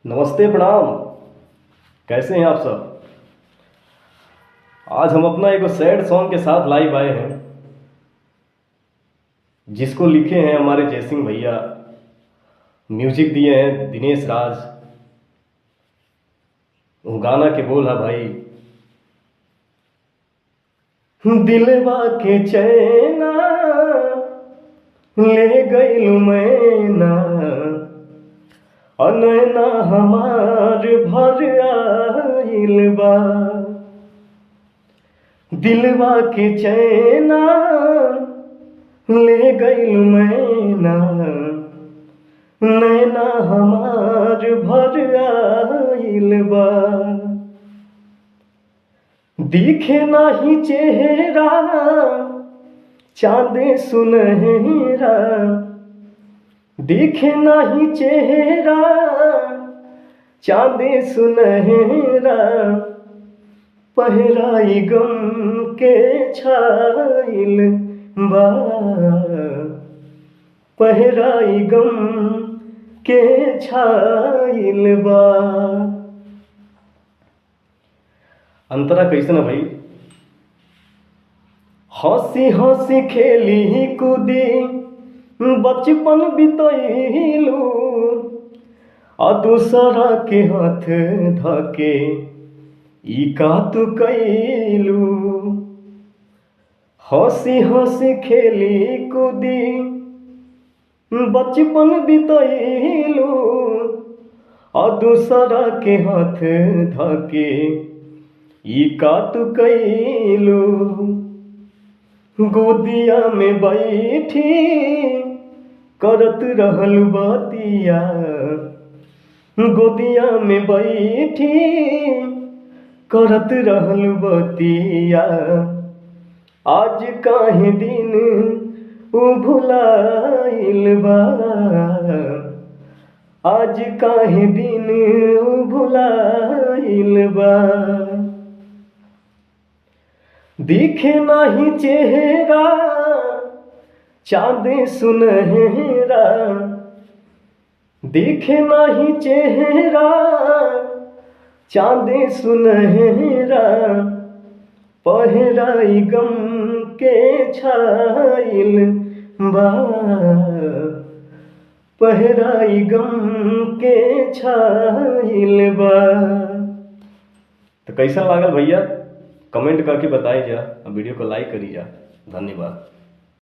नमस्ते, प्रणाम। कैसे हैं आप सब? आज हम अपना एक सैड सॉन्ग के साथ लाइव आए हैं, जिसको लिखे हैं हमारे जयसिंह भैया, म्यूजिक दिए हैं दिनेश राज। वो गाना के बोल है भाई, दिलवा के चैना ले गइलू मैना, नैना हमार भर आइल बा। दिलवा के चैना ले गइलू मैना, नैना हमार भर आइल बा। दिखे नाही चेहरा चाँदे सुनहरा, दिखे नाही चेहरा चाँदे सुनहरा, पहराई गम के छाइल बा। पहराई गम के छाइल बा। अंतरा कैसे ना भाई, हंसी हंसी खेली कूदी बचपन बितैलू, आ दूसरा के हाथ धके ई का तू कैलू। हंसी हंसी खेली कूदी बचपन बितैलू, आ दूसरा के हाथ धके ई का तू कैलू। गोदिया में बैठी करत रहल बतिया, गोदिया में बैठी करत रहल बतिया। आज काहे दिन उ भुलाइल बा, आज काहे दिन उ भुलाइल बा। दिखे नाही चेहरा चाँदे सुनहरा, दिखे नाही चेहरा चाँदे सुनहरा, पहराई गम के छाइल बा। पहराई गम के छाइल बा। तो कैसा लागल भैया, कमेंट करके बताई जा, वीडियो को लाइक करी जा। धन्यवाद।